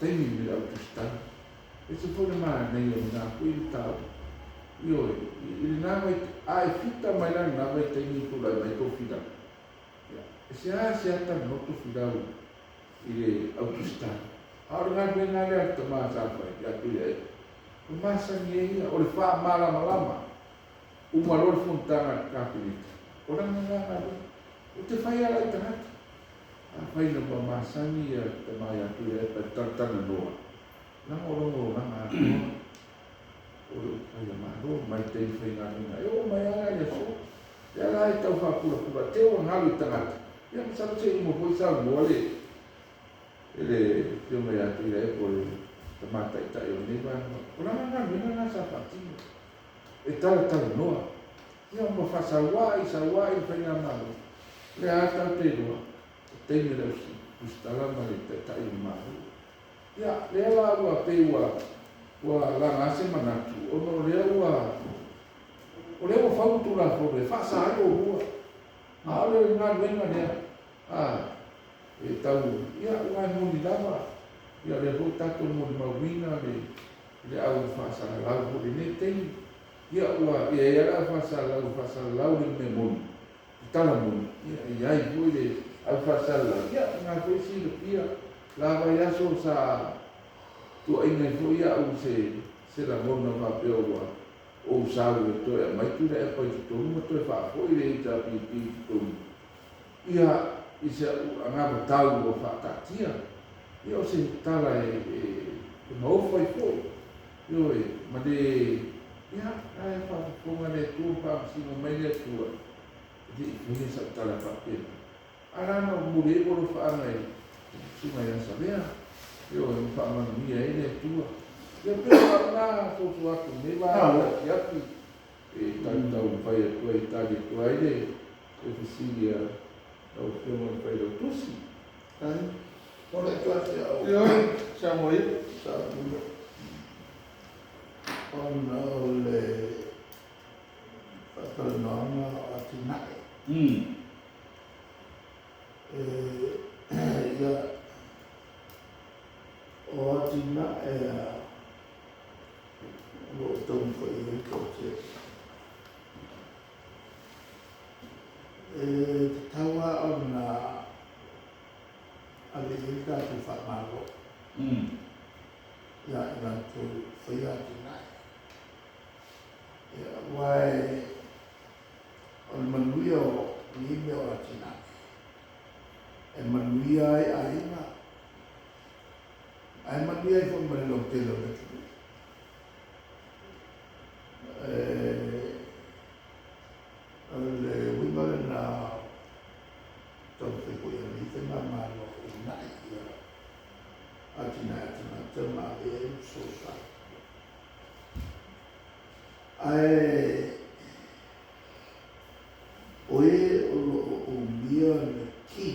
tengi ni au tustan. Ese pone ma nei o na kui tau. Io il name ai fitta mai la nave tengi tu la mai to fida. Ese si ata no to fida ile au tustan. Ora nga na le ta ma sa pa ya tu masa ni o le fa mala malama uma lor fontana kapilita ora nga o te fai ala tana a fai no pa masa ni te mai atu e pa tantana noa na oro na o ai ma ro mai te fai nga ni o mai ala ya so ya la ta fa pula te o nga lu tana ya sa te mo poi sa mo le ele te mai atu e po mata ita yo ni ba ora nga na sa pati e tal noa ia mo fa sa wai fa na malo le ata te no te me le ustala ma le ta i malo ia le la wa pe wa la ngase manatu o no le wa o le fa tu la fo le fa sa yo wa a le nga venga ne e tau ia wa mo ni lava ia le ho tato mo de mawina le au fa sa la ho ni te ia wa ia la fa sa la le me mo tala mo ia ai voi le au fa sa la ia nga ko si le pia la va ia so sa tu ai nei fo ia u se la mo na va pe o o sa le to mai tu le pa tu mo to fa fo ile ta pi tu ia isa anga tau o fa ta tia io se tala no foi io ma de ia ai fa come le tu fa si no meglio tu di mi sa tala fa pe ara no muri o fa mai si mai sabia io fa ma mia ele tu io per na so tu a me va ya e tanta un paio tu ai tali tu ai le e si ya o Failautusi Ora classe au. Siamo io. Con le fatto nonna a Tinai. Ya o Tinai lo tom foi il coche. Tawa ona ale ika tu Faimauga. Ya ina tu fia Tinai. Ya wai on manuia o ni me o Tinai. E manuia ai ina. Ai manuia i fon mani lo telo le tu. Le wingole na tonte ko ya ni te mama no nai ya atina te ma e so sa ai oe o mia le ki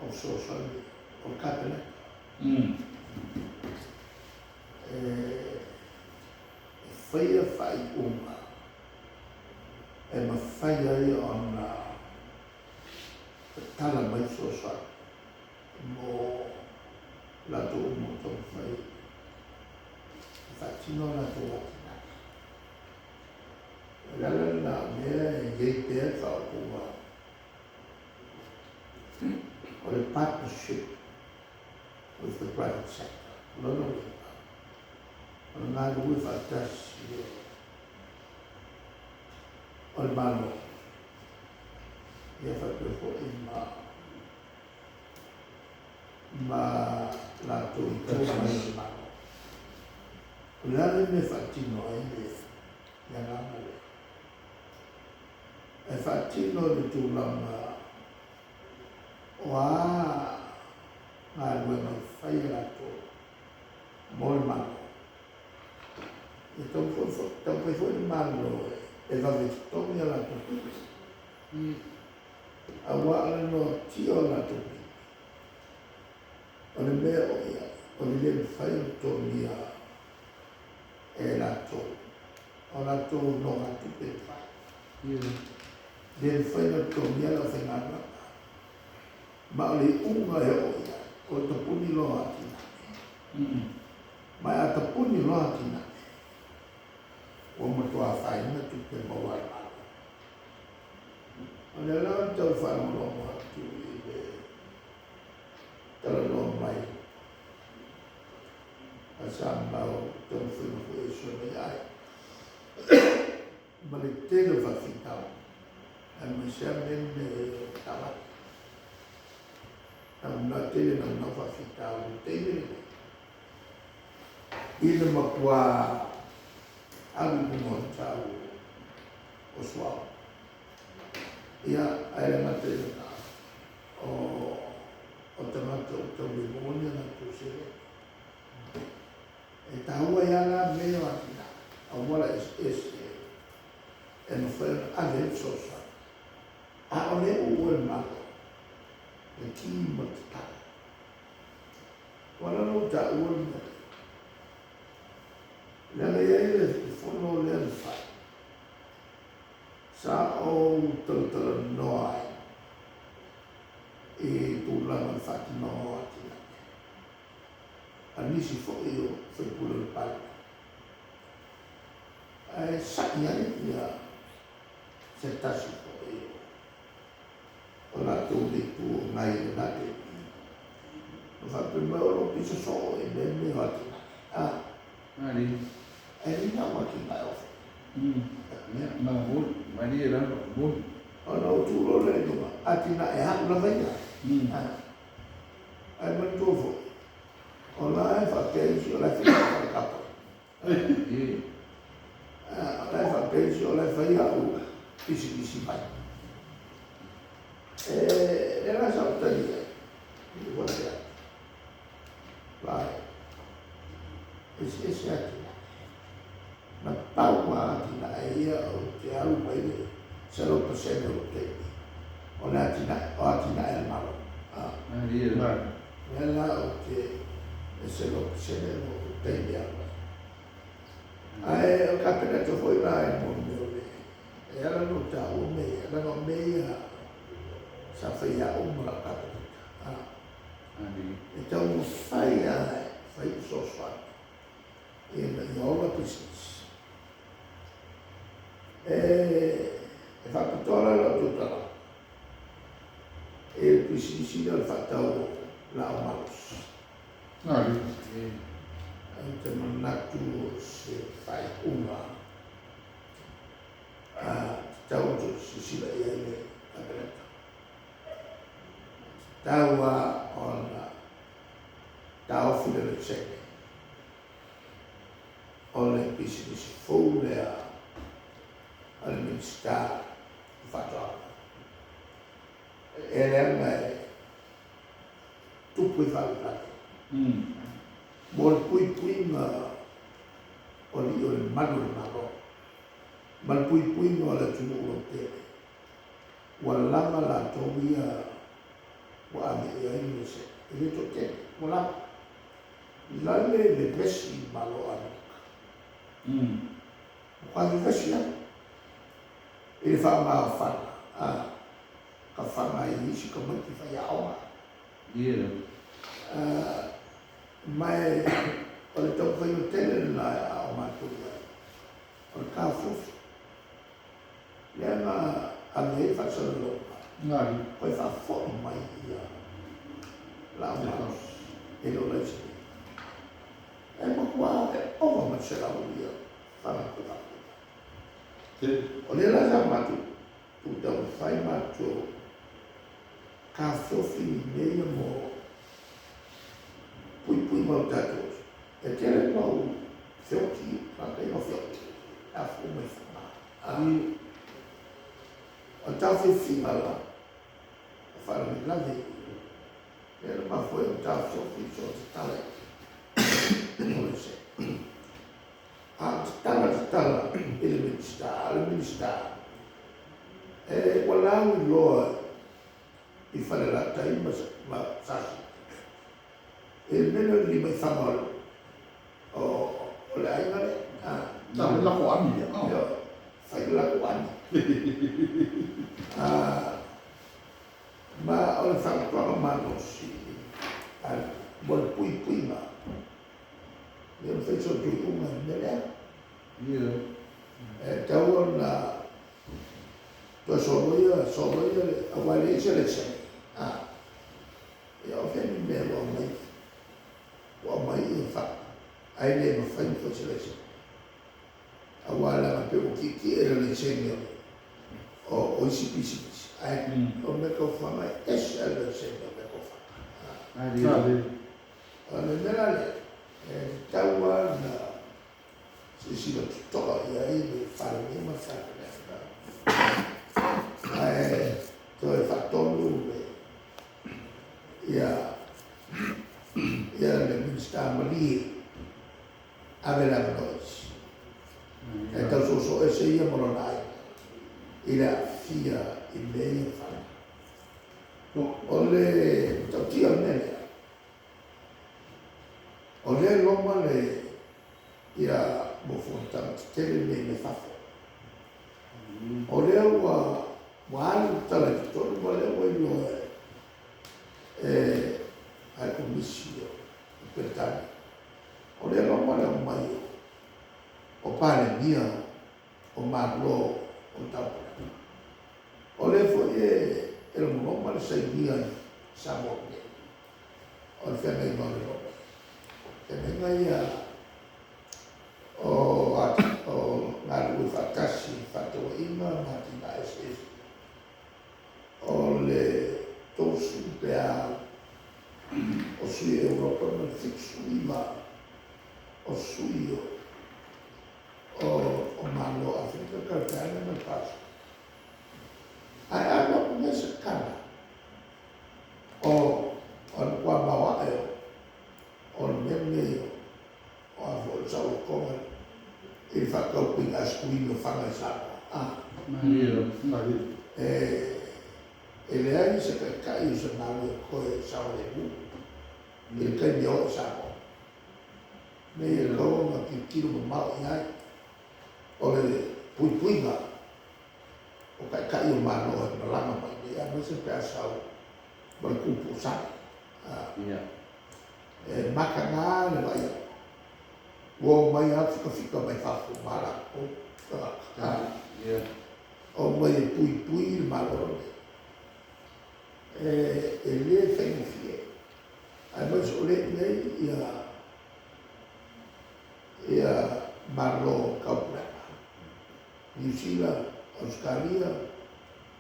o so sa o kapele fai uma e ma fai ai ona tala mai so sa mo la to mo to fai fatino la to la me ye te fa uma or a partnership with the private sector no na with a test al mano ia fatto ma la tua in mano la me fattino ya la e fattino di tu la wa ma due fai la tua mol mano e poi fu il mano e va vittoria la tua awa no tio la tua o le mea o ia o le Failautusi e la tua o la tua no la tua pe fai le Failautusi la fenana ma o le unga e o ia o te puni loa talanoa mai a Samau tau whenua e sona ai. Ma le tele whawhitau, a me sea mene tawa. Na tele na nga whawhitau, le tele ina makua alu kumo tau o suau. Ia aere matele na o tamata o tau limone na kusere. E taua ia la mea wakina, a wala e no whaera ane sosa. A o le ue mako, le ki matata. Wala no ta ue mako. Lele ia le whono le ane whai. Sa o talatala noa ai. E tūlanga whaki noa atina. Anisi fo i o whaipura le pai. E saki ai ia se tasi fo i o. O la tō le tū ngai le nate. O whape mauro pisa so e me me o atina. Ari. E rina waki mai o. Ma bun, mari era bun. O na o tūro le numa. Atina e haku na vaina. Ai man tōfo. O la e whapensi o la whia whakapa. O la e whapensi o la whia o pisi mai. E la sa o tani e. I wale atu. Vai. Ese atu. Na pau ma atina e ia o te alu mai le 0% o te. O le atina e malo. Ari era. Nella o te se lo tendi alla. O campionato foi là in Mondiale. E erano già erano meia sa feia la campionato. Então fai só só. E nova business. E fa tutta la e il business del fatto la malos. Ari. Anche non natu se fai una tau si la iele cabretta. Taua ona tau file le cene. Ole business full al ministero fatto. Era tu puoi fare Mol pui ma oli o le manu le maro. Mal pui no la tunu o te. Wala la tobia wa ame ia ni se. Ele to te. Wala. La le pesi malo ame. Quando fazia ele fa ma fa ka fa mai isi ko mai fa ya oma. Mai o le tau whai o tele la o mātua. O le kāwhuf. Lea ngā ame e whasara lopa. Ngāri. Koe whawhoro mai ia la o mātua. E lo leisi. E makua e owa ma se la o ia. Whanako whakua. O le la sa matu. Tu tau whai mātua. Kāwhufi mea mo pui mau tātou. E tere mau whioki, whakai no whioki. A whumai whama. O tau whiwhi mala. O whanami lawe. E ma whoi o tau whioki so te tale. Nore se. A te tala, ele minister. E walau i loa i whanera tai ma sasi. E mena li mai whamaro o le aingare. Tāme lako ani. Whai lako ani. Ma o le whakatoanga manosi. Mo le pui ma. Le o whaiso tui unga nere. E tau ona tua soloia a wale ise le sene. E o wheni mea ai le ma fai ko se le awala ma pe o ki le senyo o isi ai o me ko fa mai esa le senyo me ko fa ale nela le tawa na si lo tola ia i le fa ni ma fa ai to e fa tonu ia le ministra mali avela nois e tau so ese ia moronai ila fia i mei fa ole tau tia nele ole loma le ia mo fonta tele me fafo ole wa tala to ole lo ai comissio per tani ole loma le mai o pare mia o marlo o tau ole foi el loma le sai mia Samau o le fenei no le loma e venga ia o ngaru fatasi fato ima matina ss o le tosu pea o sui Europa ma fixu ima o sui o malo Africa cartana ma passo ai ama nessa cara o qua bawa o nemme o a sau come il fatto qui a scuino fa la sala e le hai se per caio se malo coi sau le bu il cagno sa me lo ma che ma mai o le pui ma o caio malo e la ma e a se per sau per cupo sa e macana le vai o mai fica mai fácil mala o mai pui malo e le fai fie ai mas o le nei ia marlo Tuilaepa New Zealand Australia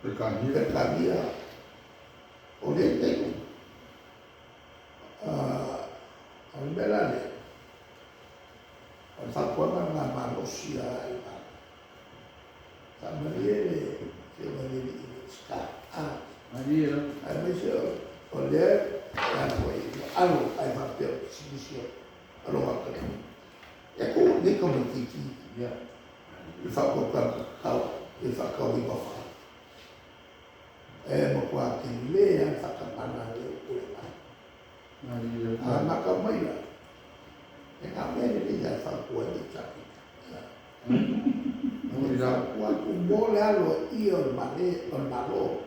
Percania o le nei al belale al fatto la manosia il Maria che va di sta Maria ai messo olè e poi allora hai fatto si dice allora e come come ti il fatto il fatto di fa ma qua che lei ha fatto parlare Maria ma come io e a me lì ha fatto quello che un buon allo io il malo